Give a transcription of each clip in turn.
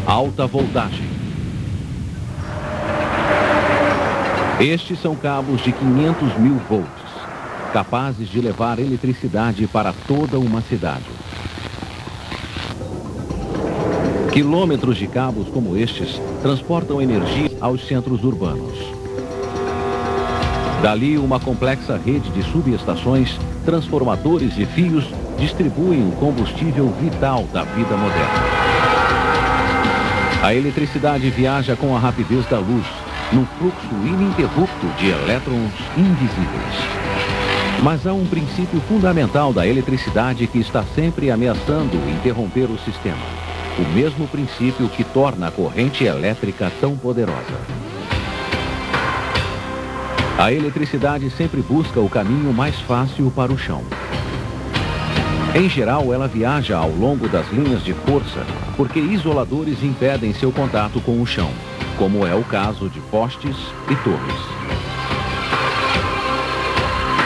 alta voltagem. Estes são cabos de 500 mil volts, capazes de levar eletricidade para toda uma cidade. Quilômetros de cabos como estes transportam energia aos centros urbanos. Dali, uma complexa rede de subestações, transformadores e fios distribuem o combustível vital da vida moderna. A eletricidade viaja com a rapidez da luz, num fluxo ininterrupto de elétrons invisíveis. Mas há um princípio fundamental da eletricidade que está sempre ameaçando interromper o sistema. O mesmo princípio que torna a corrente elétrica tão poderosa. A eletricidade sempre busca o caminho mais fácil para o chão. Em geral, ela viaja ao longo das linhas de força, porque isoladores impedem seu contato com o chão, como é o caso de postes e torres.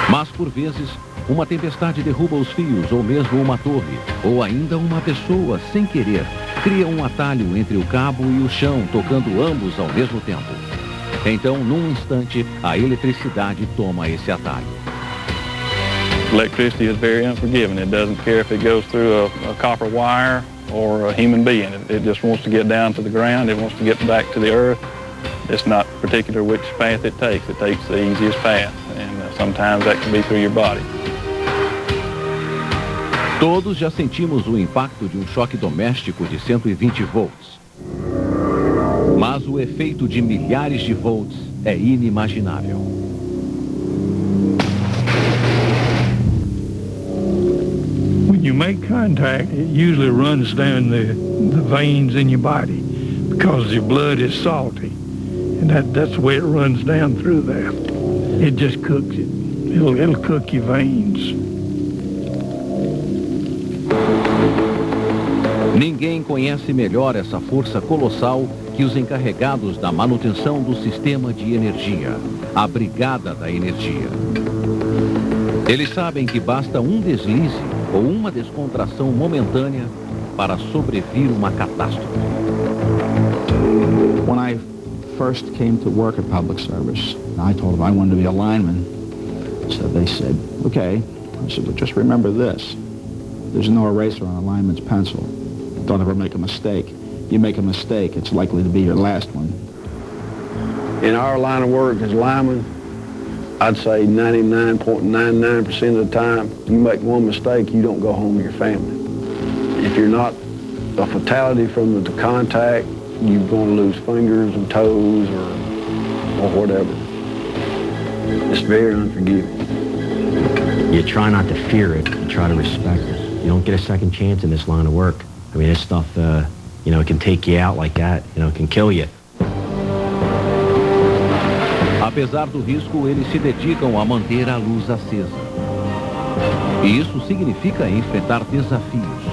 Mas, por vezes, uma tempestade derruba os fios, ou mesmo uma torre, ou ainda uma pessoa, sem querer, cria um atalho entre o cabo e o chão, tocando ambos ao mesmo tempo. Então, num instante, a eletricidade toma esse atalho. Electricity is very unforgiving. It doesn't care if it goes through a copper wire or a human being. It just wants to get down to the ground. It wants to get back to the earth. It's not particular which path it takes. It takes the easiest path, and sometimes that can be through your body. Todos já sentimos o impacto de um choque doméstico de 120 volts. Mas o efeito de milhares de volts é inimaginável. When you make contact, it usually runs down the veins in your body because your blood is salty. And that's the way it runs down through there. It just cooks it. It'll cook your veins. Ninguém conhece melhor essa força colossal que os encarregados da manutenção do sistema de energia, a Brigada da Energia. Eles sabem que basta um deslize ou uma descontração momentânea para sobrevir uma catástrofe. When I first came to work at public service, I told them I wanted to be a lineman. So they said, okay. I said, but just remember this. There's no eraser on a lineman's pencil. Don't ever make a mistake. You make a mistake, it's likely to be your last one. In our line of work as linemen, I'd say 99.99% of the time, you make one mistake, you don't go home with your family. If you're not a fatality from the contact, you're going to lose fingers and toes or whatever. It's very unforgiving. You try not to fear it, you try to respect it. You don't get a second chance in this line of work. I mean, this stuff, it can take you out like that, it can kill you. Apesar do risco, eles se dedicam a manter a luz acesa. E isso significa enfrentar desafios,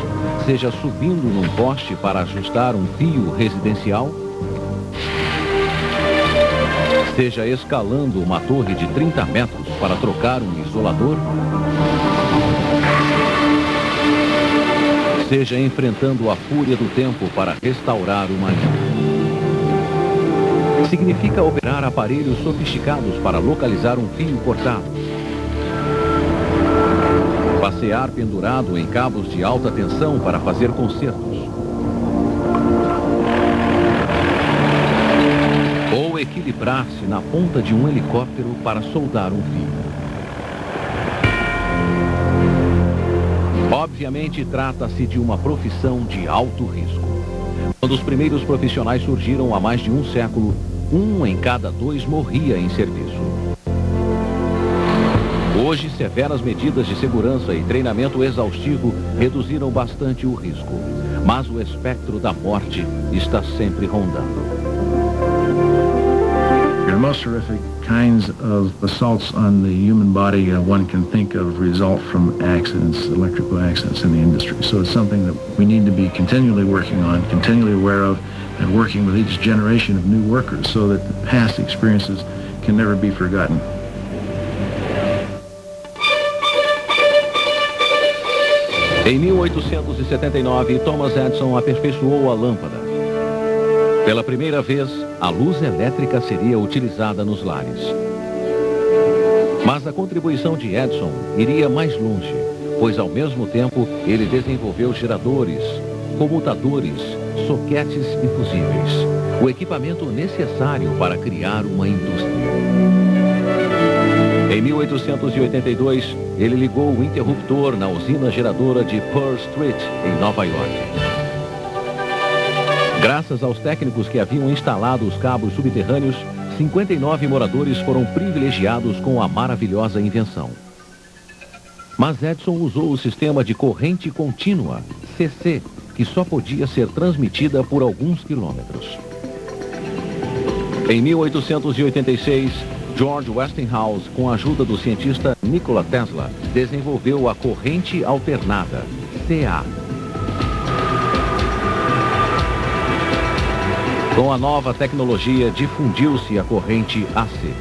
seja subindo num poste para ajustar um fio residencial, seja escalando uma torre de 30 metros para trocar um isolador, seja enfrentando a fúria do tempo para restaurar uma linha. Significa operar aparelhos sofisticados para localizar um fio cortado. Passear pendurado em cabos de alta tensão para fazer consertos. Ou equilibrar-se na ponta de um helicóptero para soldar um fio. Obviamente, trata-se de uma profissão de alto risco. Quando os primeiros profissionais surgiram há mais de um século, 1 em cada 2 morria em serviço. Hoje, severas medidas de segurança e treinamento exaustivo reduziram bastante o risco, mas o espectro da morte está sempre rondando. The most horrific kinds of assaults on the human body one can think of result from accidents, electrical accidents in the industry. So it's something that we need to be continually working on, continually aware of, and working with each generation of new workers so that the past experiences can never be forgotten. Em 1879, Thomas Edison aperfeiçoou a lâmpada. Pela primeira vez, a luz elétrica seria utilizada nos lares. Mas a contribuição de Edison iria mais longe, pois ao mesmo tempo ele desenvolveu geradores, comutadores, soquetes e fusíveis, o equipamento necessário para criar uma indústria. Em 1882, ele ligou o interruptor na usina geradora de Pearl Street, em Nova York. Graças aos técnicos que haviam instalado os cabos subterrâneos, 59 moradores foram privilegiados com a maravilhosa invenção. Mas Edison usou o sistema de corrente contínua, CC, que só podia ser transmitida por alguns quilômetros. Em 1886, George Westinghouse, com a ajuda do cientista Nikola Tesla, desenvolveu a corrente alternada, CA. Com a nova tecnologia, difundiu-se a corrente AC.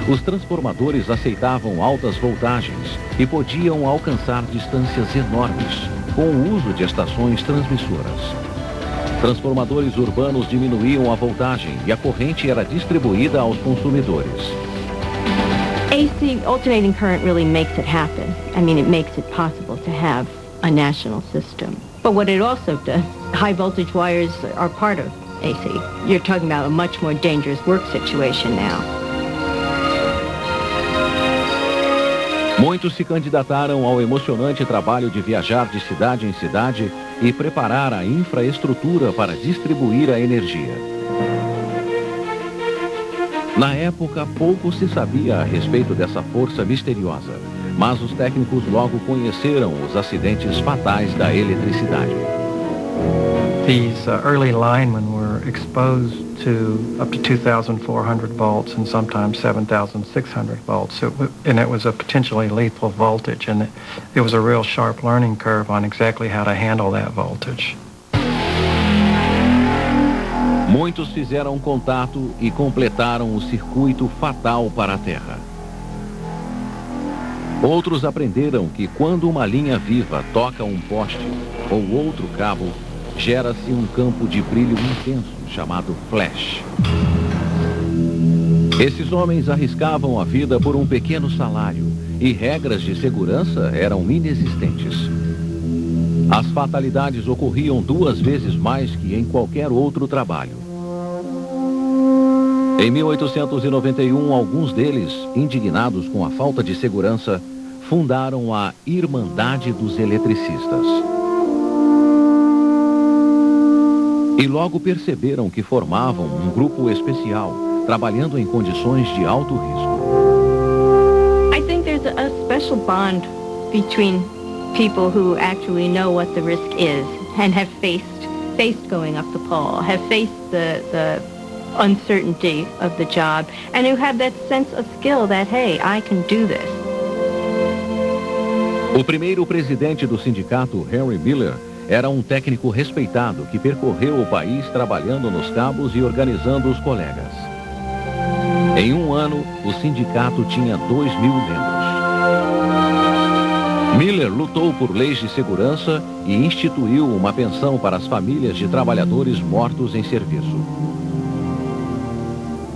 Os transformadores aceitavam altas voltagens e podiam alcançar distâncias enormes, com o uso de estações transmissoras. Transformadores urbanos diminuíam a voltagem e a corrente era distribuída aos consumidores. AC, alternating current, really makes it happen. I mean, it makes it possible to have a national system. But what it also does, high voltage wires are part of AC. You're talking about a much more dangerous work situation now. Muitos se candidataram ao emocionante trabalho de viajar de cidade em cidade e preparar a infraestrutura para distribuir a energia. Na época, pouco se sabia a respeito dessa força misteriosa, mas os técnicos logo conheceram os acidentes fatais da eletricidade. These early linemen were exposed to up to 2,400 volts and sometimes 7,600 volts, and it was a potentially lethal voltage, and it was a real sharp learning curve on exactly how to handle that voltage. Muitos fizeram contato e completaram o circuito fatal para a Terra. Outros aprenderam que quando uma linha viva toca um poste ou outro cabo, gera-se um campo de brilho intenso chamado flash. Esses homens arriscavam a vida por um pequeno salário e regras de segurança eram inexistentes. As fatalidades ocorriam 2 vezes mais que em qualquer outro trabalho. Em 1891, alguns deles, indignados com a falta de segurança, fundaram a Irmandade dos Eletricistas. E logo perceberam que formavam um grupo especial, trabalhando em condições de alto risco. I think there's a special bond between people who actually know what the risk is and have faced going up the pole, have faced the uncertainty of the job, and who have that sense of skill that, hey, I can do this. O primeiro presidente do sindicato, Henry Miller, era um técnico respeitado que percorreu o país trabalhando nos cabos e organizando os colegas. Em um ano, o sindicato tinha 2.000 membros. Miller lutou por leis de segurança e instituiu uma pensão para as famílias de trabalhadores mortos em serviço.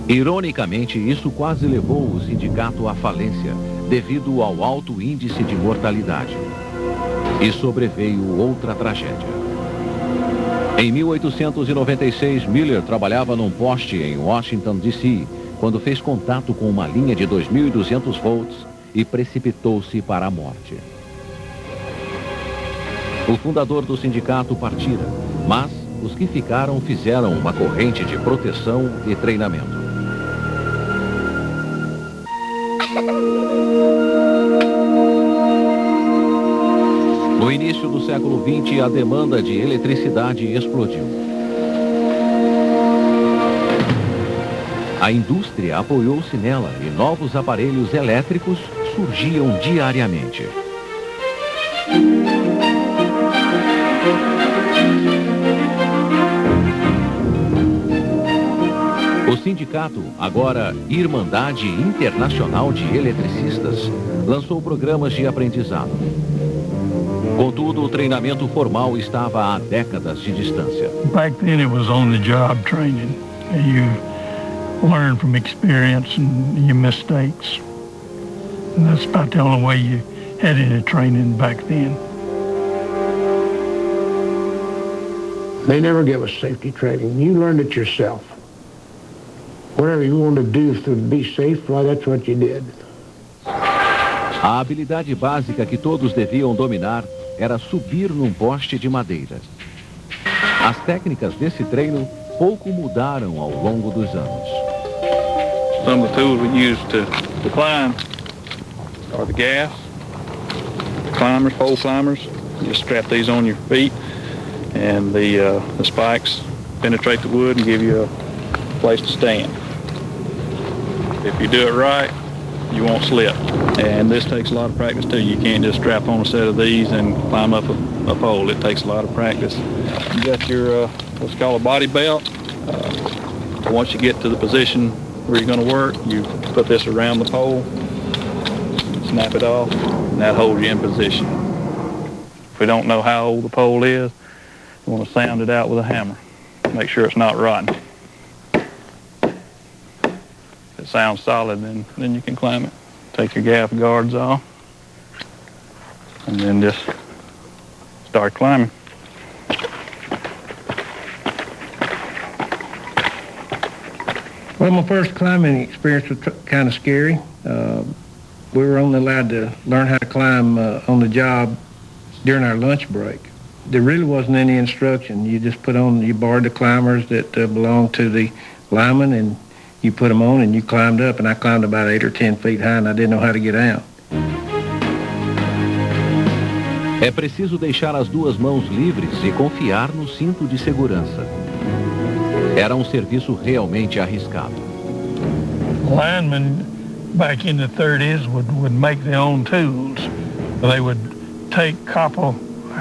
Ironicamente, isso quase levou o sindicato à falência, devido ao alto índice de mortalidade. E sobreveio outra tragédia. Em 1896, Miller trabalhava num poste em Washington, D.C., quando fez contato com uma linha de 2.200 volts e precipitou-se para a morte. O fundador do sindicato partira, mas os que ficaram fizeram uma corrente de proteção e treinamento. No início do século XX, a demanda de eletricidade explodiu. A indústria apoiou-se nela e novos aparelhos elétricos surgiam diariamente. O sindicato, agora Irmandade Internacional de Eletricistas, lançou programas de aprendizado. Contudo, o treinamento formal estava a décadas de distância. Back then it was on-the-job training. You learn from experience and your mistakes. And that's about the only way you had any training back then. They never give us safety training. You learned it yourself. Whatever you wanted to do to be safe, well, that's what you did. A habilidade básica que todos deviam dominar era subir num poste de madeira. As técnicas desse treino pouco mudaram ao longo dos anos. Some of the tools we use to climb are the gaffs, climbers, pole climbers. You just strap these on your feet, and the spikes penetrate the wood and give you a place to stand. If you do it right, you won't slip. And this takes a lot of practice too. You can't just strap on a set of these and climb up a pole. It takes a lot of practice. You got your what's called a body belt. Once you get to the position where you're going to work, you put this around the pole, snap it off, and that holds you in position. If we don't know how old the pole is, we want to sound it out with a hammer. Make sure it's not rotten. If it sounds solid, then you can climb it. Take your gaff guards off, and then just start climbing. Well, my first climbing experience was kind of scary. We were only allowed to learn how to climb on the job during our lunch break. There really wasn't any instruction. You just you borrowed the climbers that belonged to the linemen, and you put them on and you climbed up, and I climbed about 8 or 10 feet high, and I didn't know how to get out. É preciso deixar as duas mãos livres e confiar no cinto de segurança. Era um serviço realmente arriscado. Linemen back in the 30s would make their own tools. They would take copper,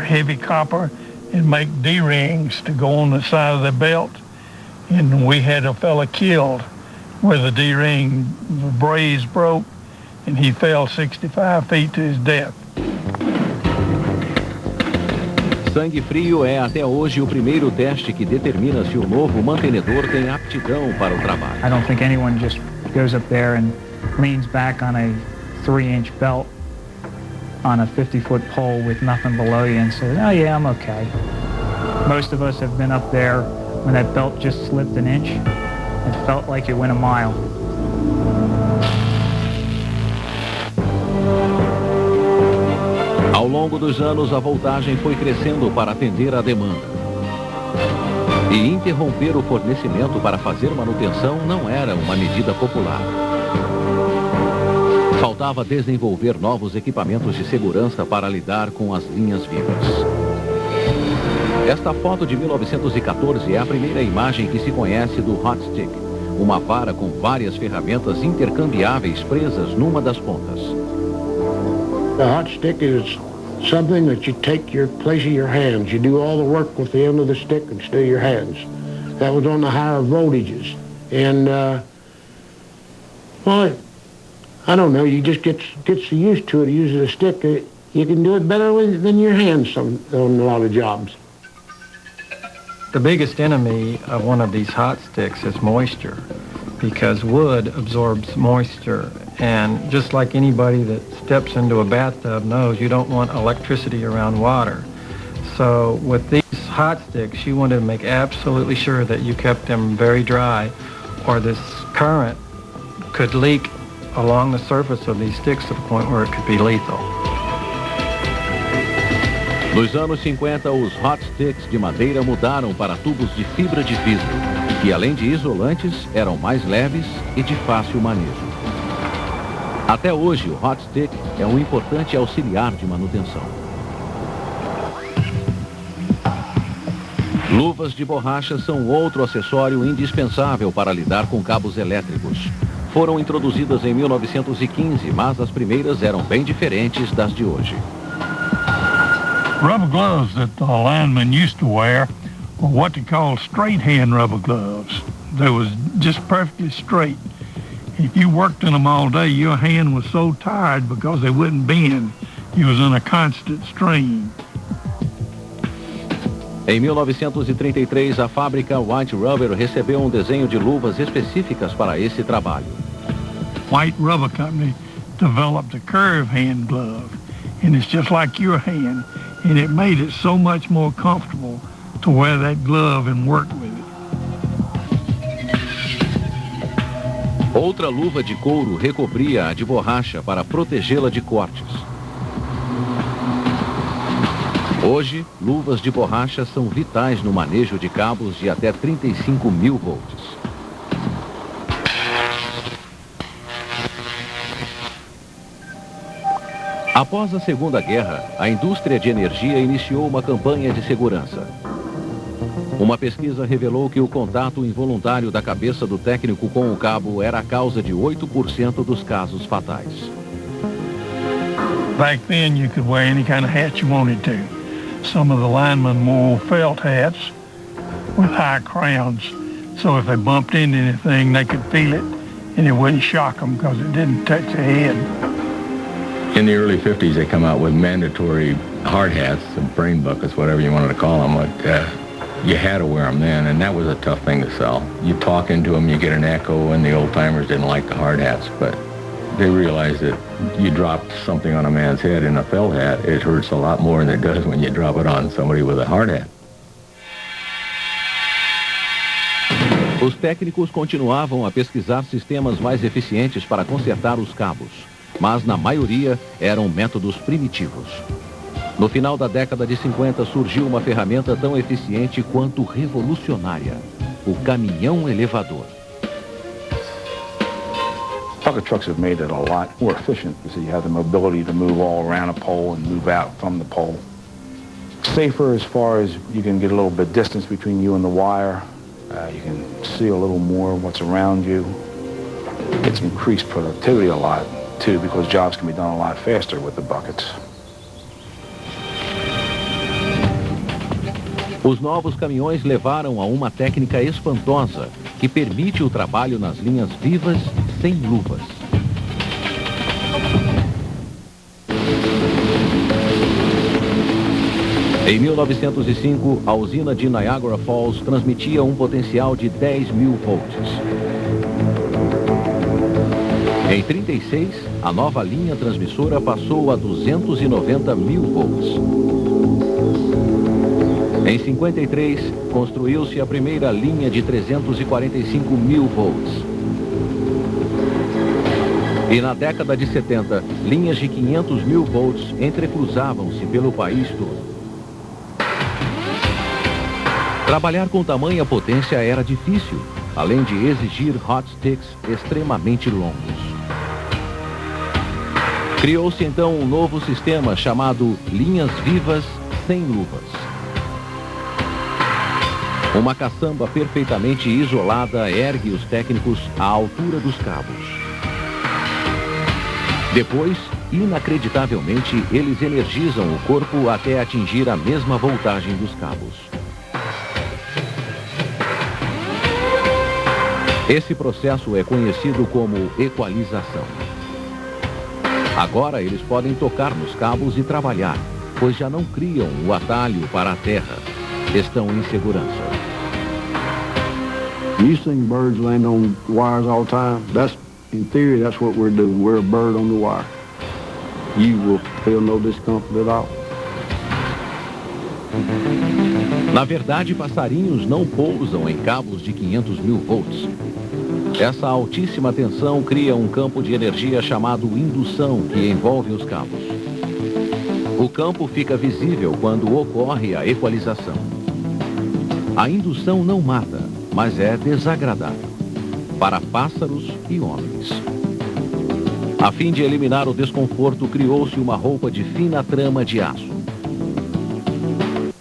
heavy copper, and make D-rings to go on the side of the belt. And we had a fella killed where the D-ring, the braze broke, and he fell 65 feet to his death. Sangue frio é até hoje o primeiro teste que determina se o novo mantenedor tem aptidão para o trabalho. I don't think anyone just goes up there and leans back on a 3-inch belt on a 50-foot pole with nothing below you and says, oh yeah, I'm okay. Most of us have been up there when that belt just slipped an inch. It felt like it went a mile. Ao longo dos anos, a voltagem foi crescendo para atender à demanda. E interromper o fornecimento para fazer manutenção não era uma medida popular. Faltava desenvolver novos equipamentos de segurança para lidar com as linhas vivas. Esta foto de 1914 é a primeira imagem que se conhece do hot stick, uma vara com várias ferramentas intercambiáveis presas numa das pontas. The hot stick is something that you take your place of your hands. You do all the work with the end of the stick instead of your hands. That was on the higher voltages. And, well, I don't know, you just get so used to it, using a stick, you can do it better than your hands on a lot of jobs. The biggest enemy of one of these hot sticks is moisture, because wood absorbs moisture. And just like anybody that steps into a bathtub knows, you don't want electricity around water. So with these hot sticks, you want to make absolutely sure that you kept them very dry, or this current could leak along the surface of these sticks to the point where it could be lethal. Nos anos 50, os hot sticks de madeira mudaram para tubos de fibra de vidro, que além de isolantes, eram mais leves e de fácil manejo. Até hoje, o hot stick é um importante auxiliar de manutenção. Luvas de borracha são outro acessório indispensável para lidar com cabos elétricos. Foram introduzidas em 1915, mas as primeiras eram bem diferentes das de hoje. Rubber gloves that the linemen used to wear were what they call straight hand rubber gloves. They was just perfectly straight. If you worked in them all day, your hand was so tired because they wouldn't bend. You was in a constant strain. Em 1933, a fábrica White Rubber recebeu um desenho de luvas específicas para esse trabalho. White Rubber Company developed a curve hand glove, and it's just like your hand, and it made it so much more comfortable to wear that glove and work with it. Outra luva de couro recobria a de borracha para protegê-la de cortes. Hoje, luvas de borracha são vitais no manejo de cabos de até 35.000 volts. Após a Segunda Guerra, a indústria de energia iniciou uma campanha de segurança. Uma pesquisa revelou que o contato involuntário da cabeça do técnico com o cabo era a causa de 8% dos casos fatais. Back then you could wear any kind of hat you wanted to. Some of the linemen wore felt hats with high crowns, so if they bumped into anything they could feel it and it wouldn't shock them because it didn't touch their head. In the early 50s, they come out with mandatory hard hats, brain buckets, whatever you wanted to call them. But you had to wear them then, and that was a tough thing to sell. You talk into them, you get an echo, and the old-timers didn't like the hard hats, but they realized that you dropped something on a man's head in a felt hat, it hurts a lot more than it does when you drop it on somebody with a hard hat. Os técnicos continuavam a pesquisar sistemas mais eficientes para consertar os cabos, mas na maioria eram métodos primitivos. No final da década de 50 surgiu uma ferramenta tão eficiente quanto revolucionária, o caminhão elevador. Bucket trucks have made it a lot more efficient because you have the mobility to move all around a pole and move out from the pole. Safer as far as you can get a little bit distance between you and the wire. You can see a little more of what's around you. It's increased productivity a lot too because jobs can be done a lot faster with the buckets. Os novos caminhões levaram a uma técnica espantosa que permite o trabalho nas linhas vivas sem luvas. Em 1905, a usina de Niagara Falls transmitia um potencial de 10.000 volts. Em 36, a nova linha transmissora passou a 290.000 volts. Em 53, construiu-se a primeira linha de 345.000 volts. E na década de 70, linhas de 500.000 volts entrecruzavam-se pelo país todo. Trabalhar com tamanha potência era difícil, além de exigir hot sticks extremamente longos. Criou-se então um novo sistema chamado linhas vivas sem luvas. Uma caçamba perfeitamente isolada ergue os técnicos à altura dos cabos. Depois, inacreditavelmente, eles energizam o corpo até atingir a mesma voltagem dos cabos. Esse processo é conhecido como equalização. Agora eles podem tocar nos cabos e trabalhar, pois já não criam o atalho para a terra. Estão em segurança. You think birds land on wires all the time? In theory, that's what we're doing. We're a bird on the wire. You will feel no discomfort at all. Na verdade, passarinhos não pousam em cabos de 500.000 volts. Essa altíssima tensão cria um campo de energia chamado indução, que envolve os cabos. O campo fica visível quando ocorre a equalização. A indução não mata, mas é desagradável para pássaros e homens. A fim de eliminar o desconforto, criou-se uma roupa de fina trama de aço.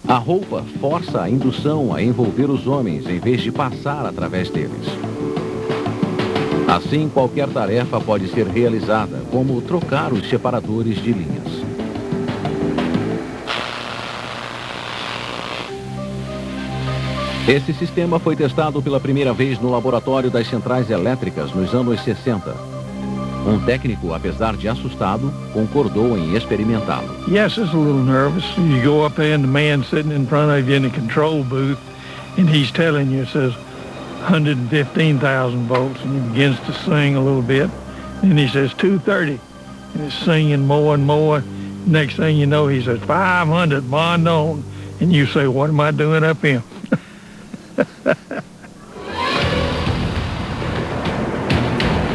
A roupa força a indução a envolver os homens em vez de passar através deles. Assim, qualquer tarefa pode ser realizada, como trocar os separadores de linhas. Esse sistema foi testado pela primeira vez no laboratório das centrais elétricas nos anos 60. Um técnico, apesar de assustado, concordou em experimentá-lo. Yes, it's a little nervous. You go up there and the man sitting in front of you in the control booth, and he's telling you, it says 115,000 volts, and he begins to sing a little bit. And he says 230, and it's singing more and more. Next thing you know, he says 500, bond on, and you say, what am I doing up here?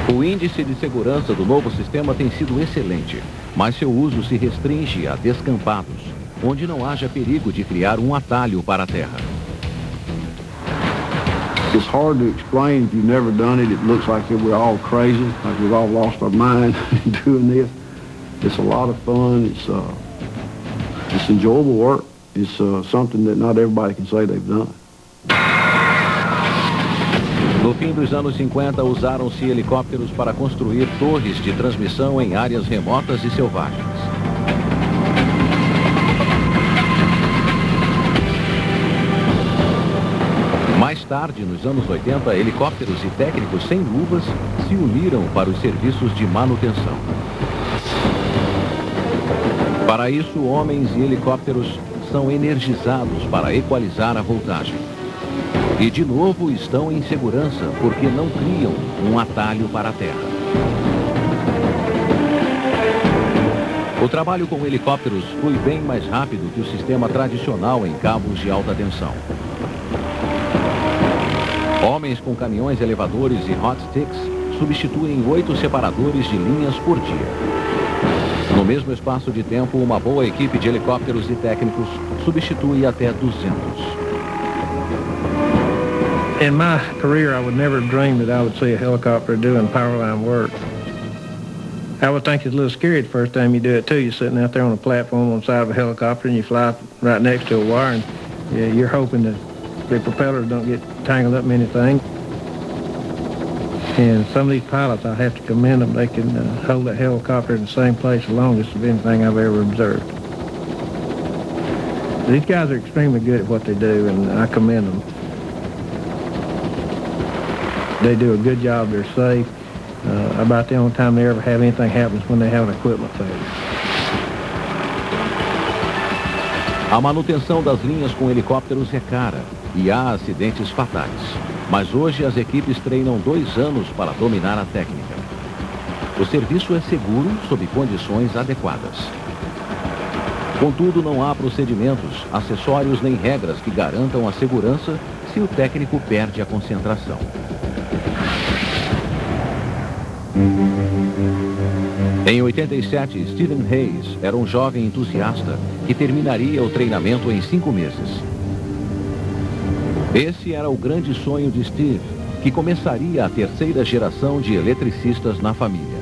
O índice de segurança do novo sistema tem sido excelente, mas seu uso se restringe a descampados, onde não haja perigo de criar um atalho para a terra. It's hard to explain if you've never done it. It looks like we're all crazy, like we've all lost our mind doing this. It's a lot of fun. It's enjoyable work. It's something that not everybody can say they've done. No fim dos anos 50, usaram-se helicópteros para construir torres de transmissão em áreas remotas e selvagens. Mais tarde, nos anos 80, helicópteros e técnicos sem luvas se uniram para os serviços de manutenção. Para isso, homens e helicópteros são energizados para equalizar a voltagem. E, de novo, estão em segurança porque não criam um atalho para a terra. O trabalho com helicópteros flui bem mais rápido que o sistema tradicional em cabos de alta tensão. Homens com caminhões elevadores e hot sticks substituem 8 separadores de linhas por dia. No mesmo espaço de tempo, uma boa equipe de helicópteros e técnicos substitui até 200. In my career, I would never dream that I would see a helicopter doing power line work. I would think it's a little scary the first time you do it too. You're sitting out there on a platform on the side of a helicopter and you fly right next to a wire and you're hoping that the propellers don't get tangled up in anything. And some of these pilots, I have to commend them. They can hold that helicopter in the same place the longest of anything I've ever observed. These guys are extremely good at what they do, and I commend them. They do a good job. They're safe. About the only time they ever have anything happen is when they have an equipment failure. A manutenção das linhas com helicópteros é cara e há acidentes fatais. Mas hoje as equipes treinam 2 anos para dominar a técnica. O serviço é seguro sob condições adequadas. Contudo, não há procedimentos, acessórios nem regras que garantam a segurança se o técnico perde a concentração. Em 87, Stephen Hayes era um jovem entusiasta que terminaria o treinamento em 5 meses. Esse era o grande sonho de Steve, que começaria a 3ª geração de eletricistas na família.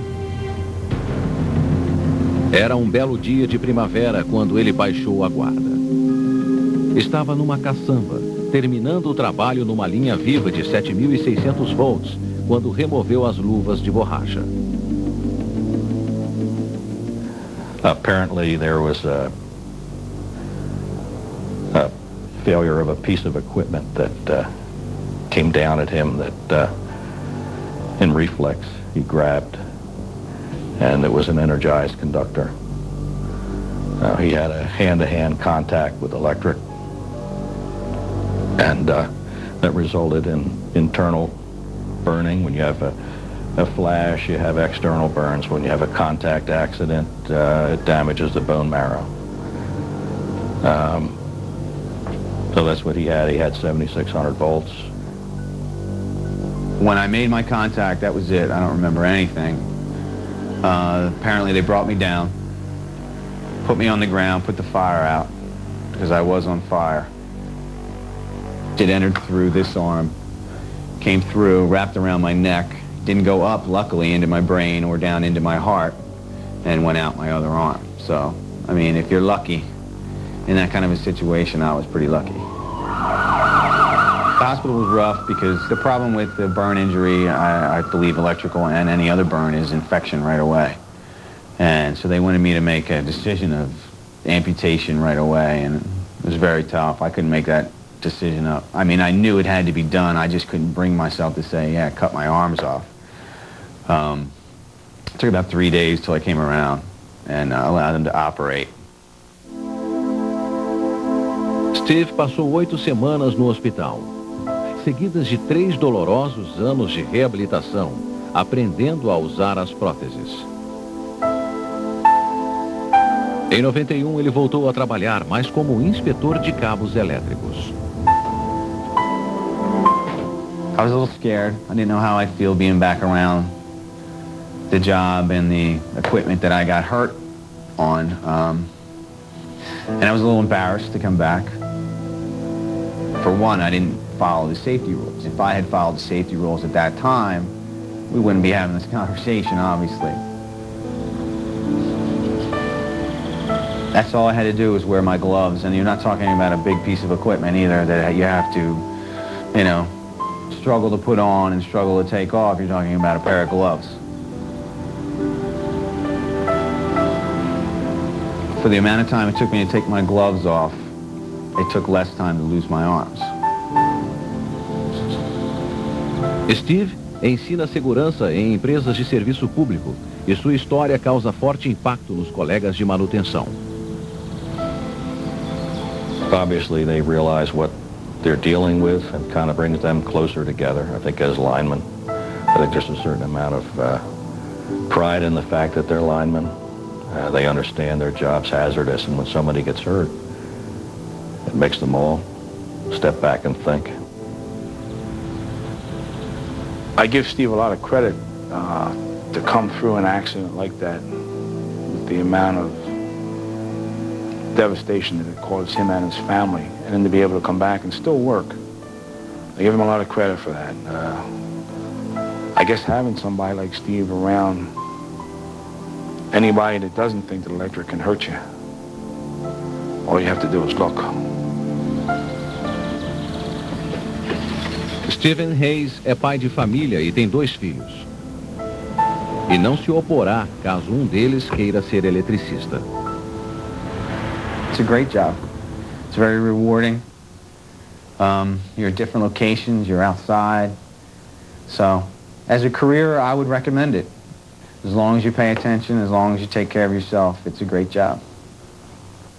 Era um belo dia de primavera quando ele baixou a guarda. Estava numa caçamba, terminando o trabalho numa linha viva de 7.600 volts, quando removeu as luvas de borracha. Apparently there was a failure of a piece of equipment that came down at him that in reflex he grabbed, and it was an energized conductor. He had a hand-to-hand contact with electric, and that resulted in internal burning. When you have a flash, you have external burns. When you have a contact accident, it damages the bone marrow. So that's what he had. He had 7,600 volts. When I made my contact, that was it. I don't remember anything. Apparently they brought me down, put me on the ground, put the fire out, because I was on fire. It entered through this arm, came through, wrapped around my neck, didn't go up, luckily, into my brain or down into my heart, and went out my other arm. So, I mean, if you're lucky in that kind of a situation, I was pretty lucky. The hospital was rough because the problem with the burn injury, I believe electrical and any other burn, is infection right away. And so they wanted me to make a decision of amputation right away, and it was very tough. I couldn't make that decision up. I mean, I knew it had to be done. I just couldn't bring myself to say, yeah, cut my arms off. It took about 3 days till I came around and allowed him to operate. Steve passou 8 semanas no hospital, seguidas de 3 dolorosos anos de reabilitação, aprendendo a usar as próteses. Em 91, ele voltou a trabalhar, mas como inspetor de cabos elétricos. I was a little scared. I didn't know how I'd feel being back around the job and the equipment that I got hurt on. And I was a little embarrassed to come back. For one, I didn't follow the safety rules. If I had followed the safety rules at that time, we wouldn't be having this conversation, obviously. That's all I had to do was wear my gloves, and you're not talking about a big piece of equipment either that you have to, you know, struggle to put on and struggle to take off. You're talking about a pair of gloves. For the amount of time it took me to take my gloves off, it took less time to lose my arms. Steve ensina segurança em empresas de serviço público e sua história causa forte impacto nos colegas de manutenção. Obviously, they realize what they're dealing with and kind of brings them closer together. I think as linemen, I think there's a certain amount of pride in the fact that they're linemen. They understand their job's hazardous, and when somebody gets hurt, it makes them all step back and think. I give Steve a lot of credit to come through an accident like that with the amount of devastation that it caused him and his family, and then to be able to come back and still work. I give him a lot of credit for that. I guess having somebody like Steve around anybody that doesn't think that electric can hurt you, all you have to do is look. Steven Hayes é pai de família e tem 2 filhos. E não se oporá caso um deles queira ser eletricista. It's a great job. It's very rewarding. You're at different locations, you're outside. So, as a career, I would recommend it. As long as you pay attention, as long as you take care of yourself, it's a great job.